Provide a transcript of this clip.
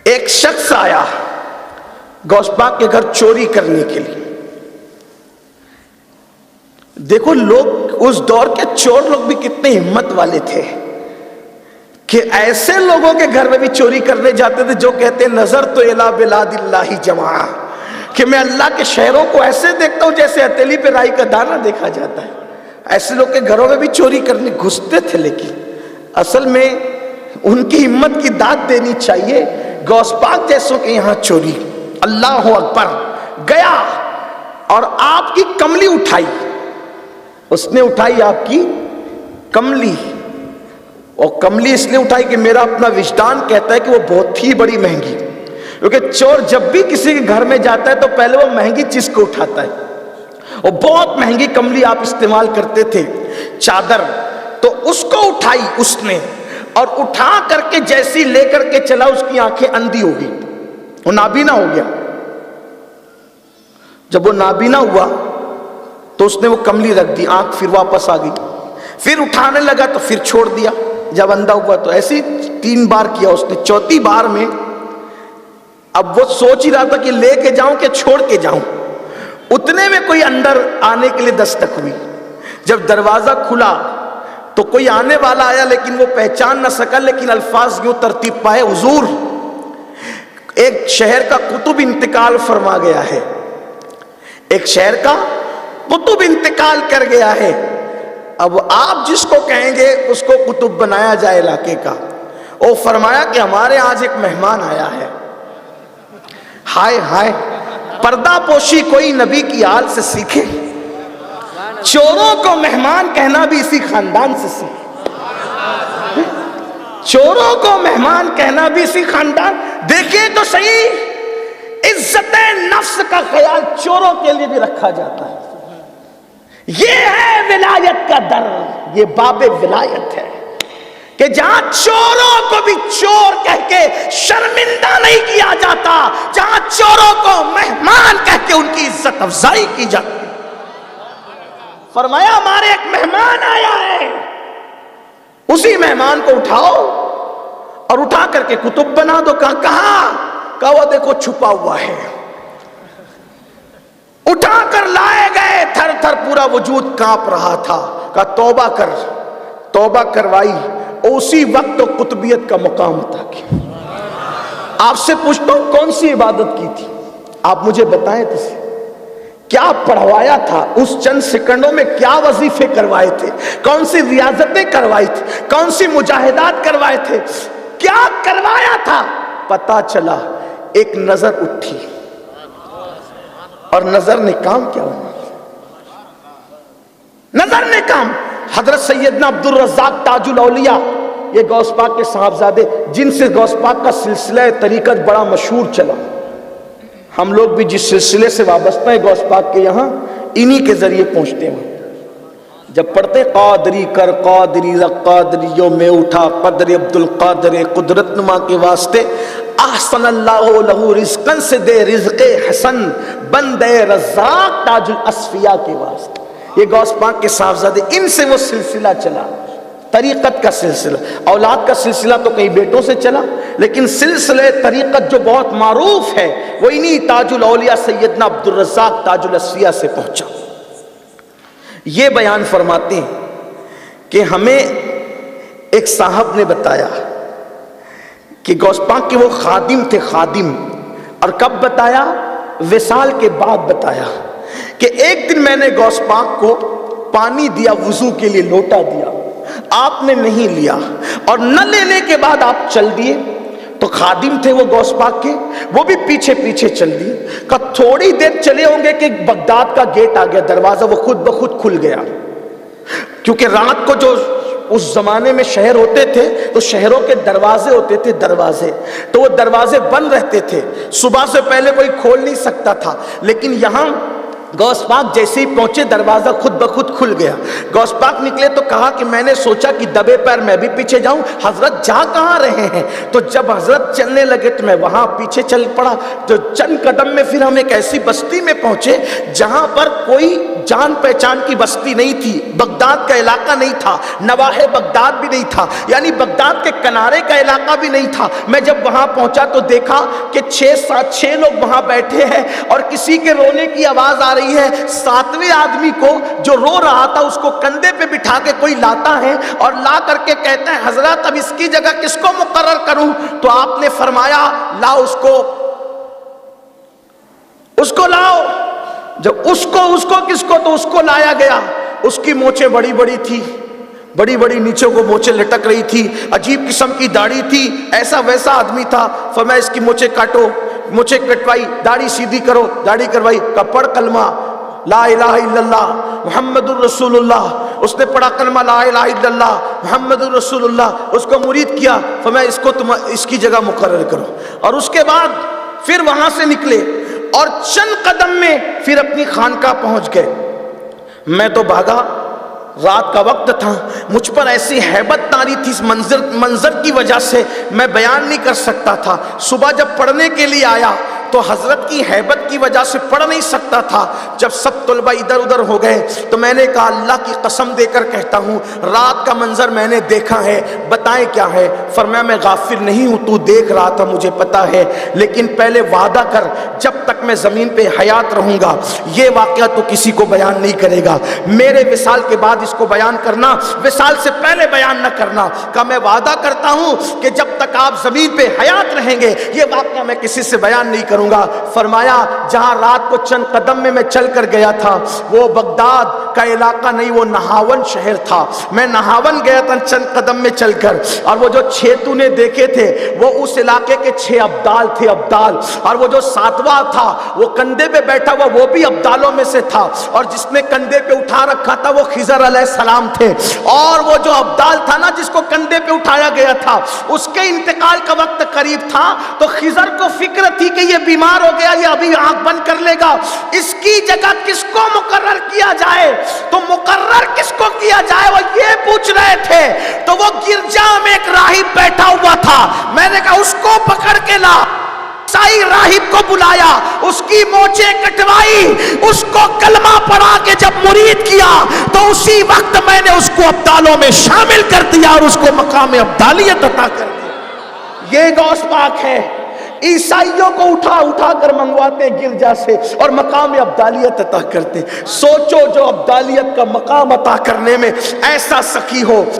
ایک شخص آیا غوث پاک کے گھر چوری کرنے کے لیے. دیکھو لوگ اس دور کے چور لوگ بھی کتنے ہمت والے تھے کہ ایسے لوگوں کے گھر میں بھی چوری کرنے جاتے تھے جو کہتے نظر تو الی بلاد اللہ جمعہ، کہ میں اللہ کے شہروں کو ایسے دیکھتا ہوں جیسے ہتھیلی پہ رائی کا دانہ دیکھا جاتا ہے. ایسے لوگ کے گھروں میں بھی چوری کرنے گھستے تھے، لیکن اصل میں ان کی ہمت کی داد دینی چاہیے. غوث پاک جیسوں کے یہاں چوری. اللہ اکبر. گیا اور آپ کی کملی اٹھائی. اس نے اٹھائی آپ کی کملی، اور کملی اس لیے اٹھائی کہ میرا اپنا وجدان کہتا ہے کہ وہ بہت ہی بڑی مہنگی، کیونکہ چور جب بھی کسی کے گھر میں جاتا ہے تو پہلے وہ مہنگی چیز کو اٹھاتا ہے. اور بہت مہنگی کملی آپ استعمال کرتے تھے، چادر. تو اس کو اٹھائی اس نے، اور اٹھا کر کے جیسی لے کر کے چلا اس کی آنکھیں اندھی ہو گئی، وہ نابینا ہو گیا. جب وہ نابینا ہوا تو اس نے وہ کملی رکھ دی، آنکھ پھر واپس آ گئی. پھر اٹھانے لگا تو پھر چھوڑ دیا. جب اندھا ہوا تو ایسی 3 بار کیا اس نے. چوتھی بار میں اب وہ سوچ ہی رہا تھا کہ لے کے جاؤں کہ چھوڑ کے جاؤں. اتنے میں کوئی اندر آنے کے لیے دستک ہوئی. جب دروازہ کھلا تو کوئی آنے والا آیا، لیکن وہ پہچان نہ سکا، لیکن الفاظ یوں ترتیب پائے، حضور ایک شہر کا قطب انتقال فرما گیا ہے، ایک شہر کا قطب انتقال کر گیا ہے. اب آپ جس کو کہیں گے اس کو قطب بنایا جائے علاقے کا. وہ فرمایا کہ ہمارے آج ایک مہمان آیا ہے. ہائے ہائے، پردہ پوشی کوئی نبی کی آل سے سیکھے، چوروں کو مہمان کہنا بھی اسی خاندان سے سیکھے. چوروں کو مہمان کہنا بھی اسی خاندان. دیکھیں تو صحیح، عزت نفس کا خیال چوروں کے لیے بھی رکھا جاتا ہے. یہ ہے ولایت کا در، یہ باب ولایت ہے کہ جہاں چوروں کو بھی چور کہہ کے شرمندہ نہیں کیا جاتا، جہاں چوروں کو مہمان کہہ کے ان کی عزت افزائی کی جاتی. فرمایا ہمارے ایک مہمان آیا ہے، اسی مہمان کو اٹھاؤ اور اٹھا کر کے قطب بنا دو. کہا وہ دیکھو چھپا ہوا ہے. اٹھا کر لائے گئے، تھر تھر پورا وجود کانپ رہا تھا. کہا توبہ کر. توبہ کروائی، اسی وقت تو قطبیت کا مقام عطا کیا. آپ سے پوچھتا ہوں کون سی عبادت کی تھی؟ آپ مجھے بتائیں تو صحیح. کیا پڑھوایا تھا اس چند سیکنڈوں میں؟ کیا وظیفے کروائے تھے؟ کون سی ریاضتیں کروائی تھی؟ کون سی مجاہدات کروائے تھے؟ کیا کروایا تھا؟ پتا چلا ایک نظر اٹھی، اور نظر نے کام کیا ہونا؟ نظر نے کام. حضرت سیدنا عبدالرزاق تاج الاولیاء، یہ غوث پاک کے صاحبزادے جن سے غوث پاک کا سلسلہ طریقت بڑا مشہور چلا. ہم لوگ بھی جس سلسلے سے وابستہ ہیں غوث پاک کے یہاں، انہی کے ذریعے پہنچتے ہیں. جب پڑھتے قادری کر قادری رق قادریوں میں اٹھا قدر عبدالقادر قدرت نما کے واسطے، احسن اللہ لہو رزقن سے دے رزق حسن بندے رزاق تاج الاصفیاء کے واسطے. یہ غوث پاک کے صاحبزادے، ان سے وہ سلسلہ چلا، طریقت کا سلسلہ. اولاد کا سلسلہ تو کئی بیٹوں سے چلا، لیکن سلسلہ طریقت جو بہت معروف ہے وہ انہی تاج الاولیاء سیدنا عبدالرزاق تاج الاصفیاء سے پہنچا. یہ بیان فرماتے ہیں کہ ہمیں ایک صاحب نے بتایا کہ غوث پاک کے وہ خادم تھے، خادم. اور کب بتایا؟ وصال کے بعد بتایا کہ ایک دن میں نے غوث پاک کو پانی دیا وضو کے لیے، لوٹا دیا، آپ نے نہیں لیا، اور نہ لینے کے بعد آپ چل دیے. تو خادم تھے وہ غوث پاک کے، وہ بھی پیچھے پیچھے چل دیے. کہ تھوڑی دیر چلے ہوں گے کہ بغداد کا گیٹ آ گیا، دروازہ وہ خود بخود کھل گیا. کیونکہ رات کو جو اس زمانے میں شہر ہوتے تھے تو شہروں کے دروازے ہوتے تھے، دروازے تو وہ دروازے بند رہتے تھے، صبح سے پہلے کوئی کھول نہیں سکتا تھا. لیکن یہاں غوث پاک جیسے ہی پہنچے دروازہ خود بخود کھل گیا. غوث پاک نکلے تو کہا کہ میں نے سوچا کہ دبے پیر میں بھی پیچھے جاؤں، حضرت جا کہاں رہے ہیں؟ تو جب حضرت چلنے لگے تو میں وہاں پیچھے چل پڑا. تو چند قدم میں پھر ہم ایک ایسی بستی میں پہنچے جہاں پر کوئی جان پہچان کی بستی نہیں تھی، بغداد کا علاقہ نہیں تھا، نواحِ بغداد بھی نہیں تھا، یعنی بغداد کے کنارے کا علاقہ بھی نہیں تھا۔ میں جب وہاں پہنچا تو دیکھا کہ 6 لوگ وہاں بیٹھے ہیں اور کسی کے رونے کی آواز آ رہی ہے۔ 7ویں آدمی کو جو رو رہا تھا اس کو کندھے پہ بٹھا کے کوئی لاتا ہے اور لا کر کے کہتا ہے حضرت اب اس کی جگہ کس کو مقرر کروں؟ تو آپ نے فرمایا لاؤ اس کو لاؤ۔ جب اس کو لایا گیا، اس کی مونچھیں بڑی بڑی تھی، بڑی بڑی نیچے کو مونچھیں لٹک رہی تھی، عجیب قسم کی داڑھی تھی، ایسا ویسا آدمی تھا۔ فرمایا اس کی مونچھیں کاٹو، مونچھیں کٹوائی، داڑھی سیدھی کرو، داڑھی کروائی، پڑھ کلمہ لا الہ الا اللہ محمد الرسول اللہ۔ اس نے پڑھا کلمہ لا الہ الا اللہ محمد الرسول اللہ، اس کو مرید کیا، فرمایا اس کو تم اس کی جگہ مقرر کرو۔ اور اس کے بعد پھر وہاں سے نکلے اور چند قدم میں پھر اپنی خانقاہ پہنچ گئے۔ میں تو بھاگا، رات کا وقت تھا، مجھ پر ایسی ہیبت طاری تھی اس منظر کی وجہ سے میں بیان نہیں کر سکتا تھا۔ صبح جب پڑھنے کے لیے آیا تو حضرت کی ہیبت کی وجہ سے پڑھ نہیں سکتا تھا۔ جب سب طلبہ ادھر ادھر ہو گئے تو میں نے کہا اللہ کی قسم دے کر کہتا ہوں رات کا منظر میں نے دیکھا ہے، بتائیں کیا ہے؟ فرمایا میں غافل نہیں ہوں، تو دیکھ رہا تھا مجھے پتا ہے، لیکن پہلے وعدہ کر جب تک میں زمین پہ حیات رہوں گا یہ واقعہ تو کسی کو بیان نہیں کرے گا، میرے وصال کے بعد اس کو بیان کرنا، وصال سے پہلے بیان نہ کرنا۔ کہا میں وعدہ کرتا ہوں کہ جب تک آپ زمین پہ حیات رہیں گے یہ واقعہ میں کسی سے بیان نہیں کروں گا۔ فرمایا جہاں رات کو چند قدم میں چل کر گیا تھا وہ بغداد کا علاقہ نہیں، وہ نہاون شہر تھا۔ میں نہاون گیا تھا چند قدم میں چل کر، اور وہ جو 6 تو نے دیکھے تھے وہ اس علاقے کے 6 ابدال تھے، ابدال، اور وہ جو 7واں تھا وہ کندھے پہ بیٹھا ہوا وہ بھی ابدالوں میں سے تھا، اور جس نے کندھے پہ اٹھا رکھا تھا وہ خضر علیہ السلام تھے۔ اور وہ جو ابدال تھا نا جس کو کندھے پہ اٹھایا گیا تھا اس کے انتقال کا وقت قریب تھا، تو خضر کو فکر تھی کہ یہ بیمار ہو گیا، یہ ابھی آنکھ بند کر لے گا، اس کی جگہ کس کو مقرر کیا جائے؟ تو مقرر کس کو کیا جائے وہ یہ پوچھ رہے تھے۔ تو وہ گرجا میں ایک راہب بیٹھا ہوا تھا، میں نے کہا اس کو پکڑ کے لا۔ عیسائی راہب کو بلایا، اس کی مونچھیں کٹوائی، اس کو کلمہ پڑھا کے جب مرید کیا تو اسی وقت میں نے اس کو ابدالوں میں شامل کر دیا اور اس کو مقام ابدالیت عطا کر دی۔ یہ غوث پاک ہے، عیسائیوں کو اٹھا اٹھا کر منگواتے گرجا سے اور مقام ابدالیت عطا کرتے۔ سوچو جو ابدالیت کا مقام عطا کرنے میں ایسا سخی ہو۔